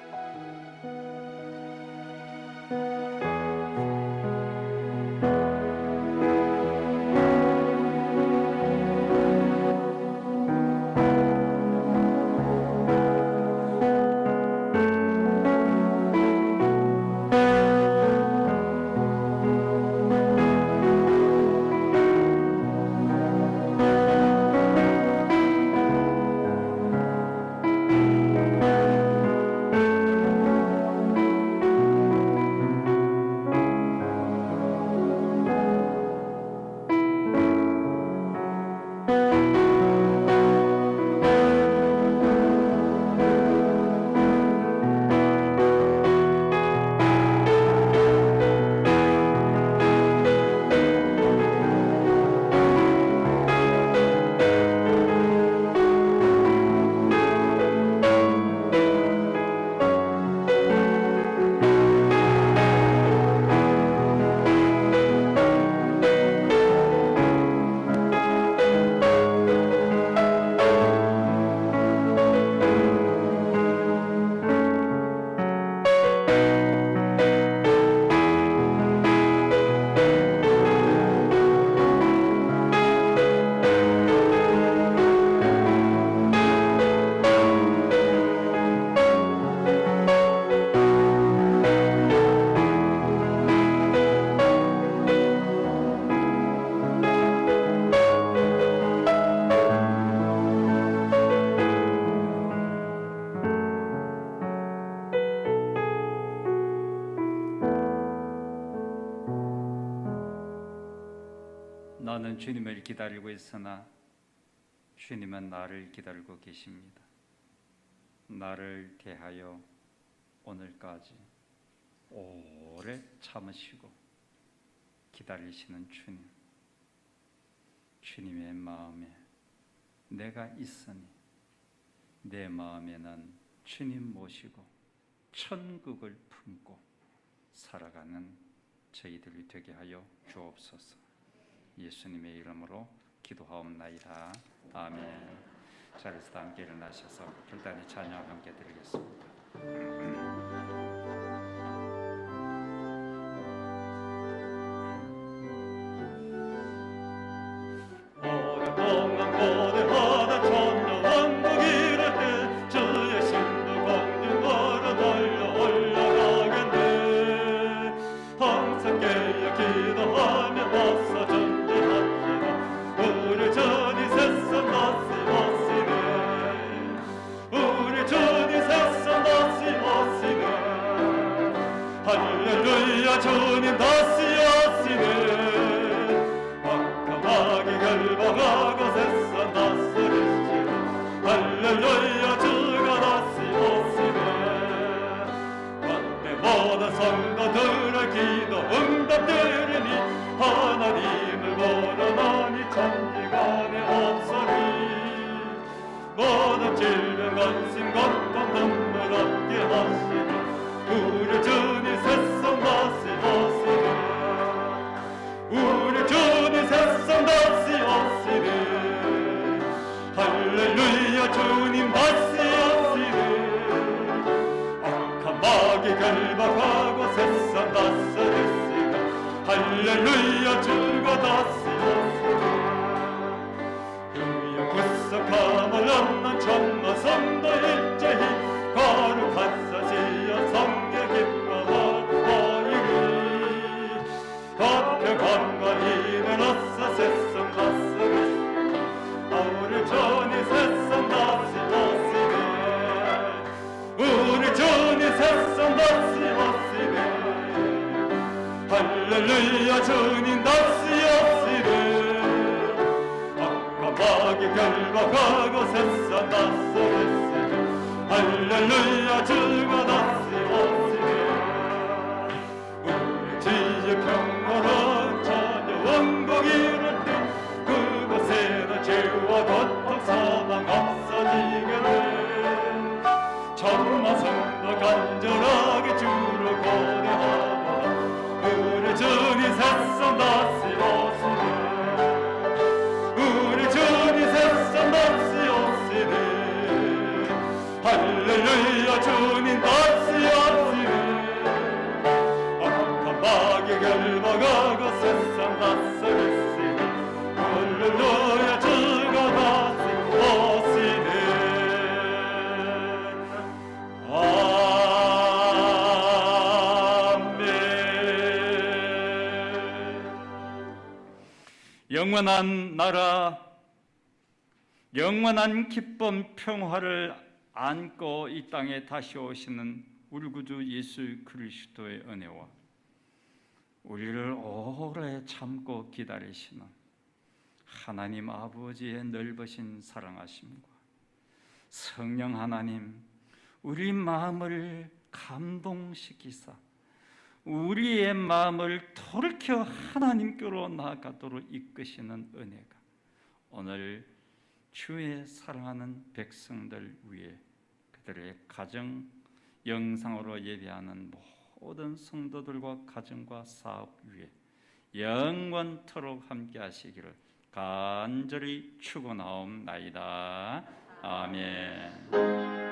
나는 주님을 기다리고 있으나 주님은 나를 기다리고 계십니다. 나를 대하여 오늘까지 오래 참으시고 기다리시는 주님, 주님의 마음에 내가 있으니 내 마음에는 주님 모시고 천국을 품고 살아가는 저희들이 되게 하여 주옵소서. 예수님의 이름으로 기도하옵나이다. 아멘. 자리에서 다 함께 일어나셔서 결단의 찬양 함께 드리겠습니다. 오랫동안 고대하던 천년 왕국 이룰 때 주의 신도 공중으로 달려 올라가겠네. 항상 깨어 기도하며 왔어 준비합시다. 우리 주님 세상 다시 오시네. 우리 주님 세상 다시 오시네. 할렐루야 주님 다시 오시네. 결박하고 세상 다스리시네. 할렐루야 주가 다시 오시네. 그때 모든 성도들의 기도 응답되리니 하나님을 모르나니 천지간에 없으리. 모든 질병 관심 고통 눈물 없게 하시니 우리 주님 세상 다시 오시네. 우리 주님 세상 다시 오시네. 할렐루야 주님 다시 오시네. 악한 마귀 결박하고 세상 다스리시고 할렐루야 주가 다시 오시네. 그의 구속함을 얻는 천만 성도 일제히 거룩한 사시여 성계 기뻐하리니 화평함과 이르러서 세상 할렐루야 주님 다스렸으네 악함하게 결박하고 세상 다스렸으네 할렐루야 주가 다스렸으네 우리 지역 평화로운 자녀 왕국 이룰 때 그곳에는 죄와 고통 사망 없어지기를 천만 성도 간절하게 주를 고대하노라 우리 주님 세상 다스렸으네 우리 주님 세상 다스렸으네 할렐루야 주님 다스렸으네 악한 마귀 결박하고 세상 다스렸으네 할렐루야 주가 다스렸으네 영원한 나라, 영원한 기쁨, 평화를 안고 이 땅에 다시 오시는 우리 구주 예수 그리스도의 은혜와 우리를 오래 참고 기다리시는 하나님 아버지의 넓으신 사랑하심과 성령 하나님 우리 마음을 감동시키사 우리의 마음을 돌이켜 하나님께로 나아가도록 이끄시는 은혜가 오늘 주의 사랑하는 백성들 위해 그들의 가정 영상으로 예배하는 모든 성도들과 가정과 사업 위에 영원토록 함께 하시기를 간절히 축원하옵나이다. 아멘.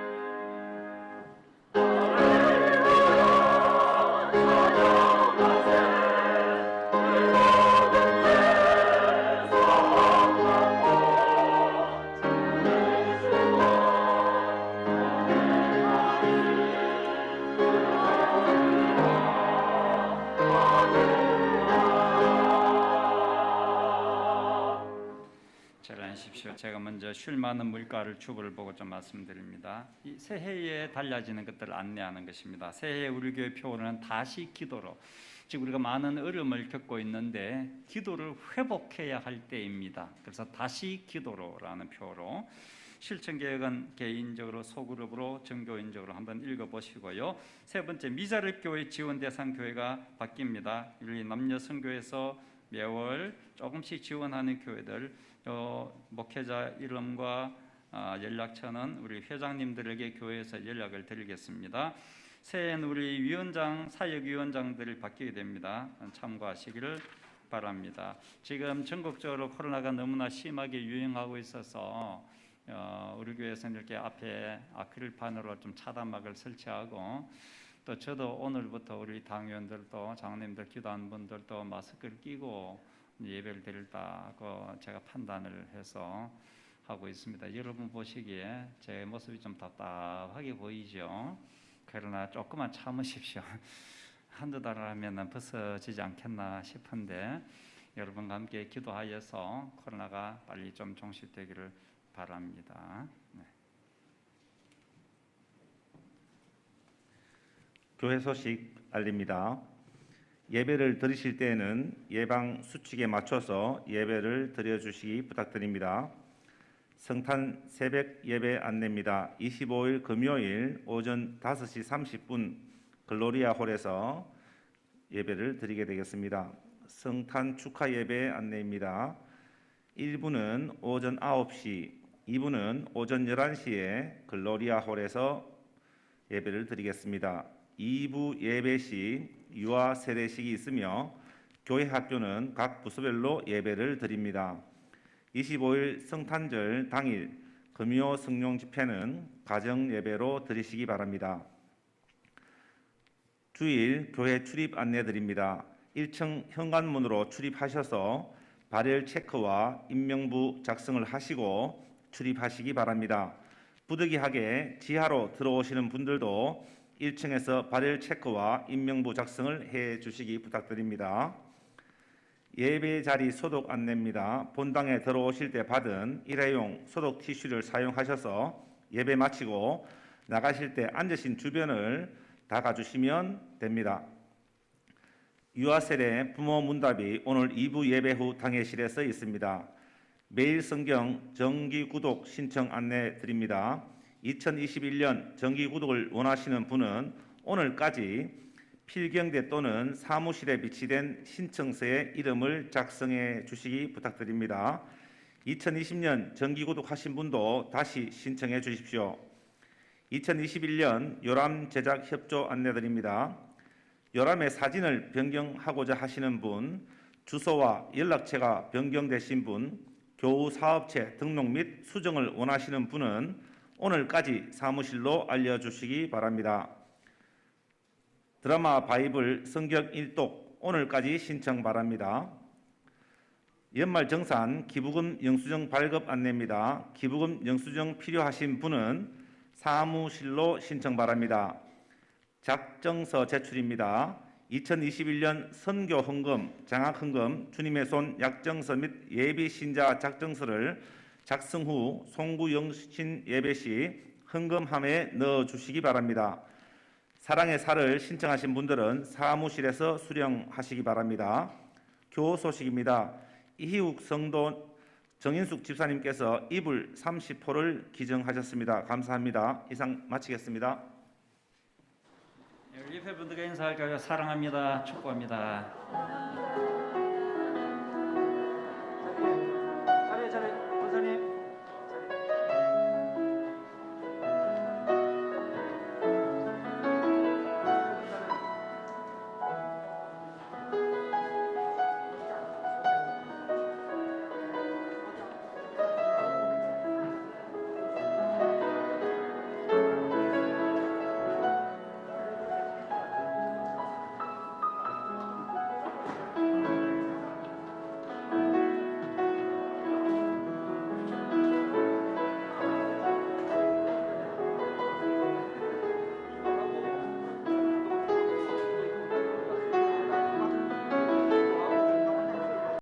잘 앉으십시오. 제가 먼저 쉴 많은 물가를 주보를 보고 좀 말씀드립니다. 이 새해에 달라지는 것들을 안내하는 것입니다. 새해 우리 교회 표어는 다시 기도로. 지금 우리가 많은 어려움을 겪고 있는데 기도를 회복해야 할 때입니다. 그래서 다시 기도로라는 표어로 실천계획은 개인적으로 소그룹으로 정교인적으로 한번 읽어보시고요. 세 번째 미자립교회 지원 대상 교회가 바뀝니다. 우리 남녀 선교에서 매월 조금씩 지원하는 교회들 목회자 이름과 연락처는 우리 회장님들에게 교회에서 연락을 드리겠습니다. 새해에는 우리 위원장, 사역위원장들을 바뀌게 됩니다. 참고하시기를 바랍니다. 지금 전국적으로 코로나가 너무나 심하게 유행하고 있어서 우리 교회에서는 이렇게 앞에 아크릴판으로 좀 차단막을 설치하고 또 저도 오늘부터 우리 당회원들도 장로님들 기도하는 분들도 마스크를 끼고 예배를 드린다고 제가 판단을 해서 하고 있습니다. 여러분 보시기에 제 모습이 좀 답답하게 보이죠? 그러나 조금만 참으십시오. 한두 달 하면 벗어지지 않겠나 싶은데 여러분과 함께 기도하여서 코로나가 빨리 좀 종식되기를 바랍니다. 네. 교회 소식 알립니다. 예배를 드리실 때에는 예방 수칙에 맞춰서 예배를 드려주시기 부탁드립니다. 성탄 새벽 예배 안내입니다. 25일 금요일 오전 5시 30분 글로리아 홀에서 예배를 드리게 되겠습니다. 성탄 축하 예배 안내입니다. 1부는 오전 9시, 2부는 오전 11시에 글로리아 홀에서 예배를 드리겠습니다. 2부 예배 시 유아 세례식이 있으며 교회 학교는 각 부서별로 예배를 드립니다. 25일 성탄절 당일 금요 성령 집회는 가정 예배로 드리시기 바랍니다. 주일 교회 출입 안내 드립니다. 1층 현관문으로 출입하셔서 발열 체크와 인명부 작성을 하시고 출입하시기 바랍니다. 부득이하게 지하로 들어오시는 분들도 1층에서 발열 체크와 인명부 작성을 해 주시기 부탁드립니다. 예배 자리 소독 안내입니다. 본당에 들어오실 때 받은 일회용 소독 티슈를 사용하셔서 예배 마치고 나가실 때 앉으신 주변을 닦아주시면 됩니다. 유아셀의 부모 문답이 오늘 2부 예배 후 당회실에 써 있습니다. 매일 성경 정기 구독 신청 안내 드립니다. 2021년 정기 구독을 원하시는 분은 오늘까지 필경대 또는 사무실에 비치된 신청서에 이름을 작성해 주시기 부탁드립니다. 2020년 정기 구독하신 분도 다시 신청해 주십시오. 2021년 요람 제작 협조 안내 드립니다. 요람의 사진을 변경하고자 하시는 분, 주소와 연락처가 변경되신 분, 교우 사업체 등록 및 수정을 원하시는 분은 오늘까지 사무실로 알려주시기 바랍니다. 드라마 바이블 성경 1독 오늘까지 신청 바랍니다. 연말 정산 기부금 영수증 발급 안내입니다. 기부금 영수증 필요하신 분은 사무실로 신청 바랍니다. 작정서 제출입니다. 2021년 선교 헌금, 장학 헌금, 주님의 손 약정서 및 예비 신자 작정서를 작성 후 송구 영신 예배 시 헌금함에 넣어 주시기 바랍니다. 사랑의 살을 신청하신 분들은 사무실에서 수령하시기 바랍니다. 교우 소식입니다. 이희욱 성도 정인숙 집사님께서 이불 30호를 기증하셨습니다. 감사합니다. 이상 마치겠습니다. 옆에 분들께 인사할까요? 사랑합니다. 축복합니다.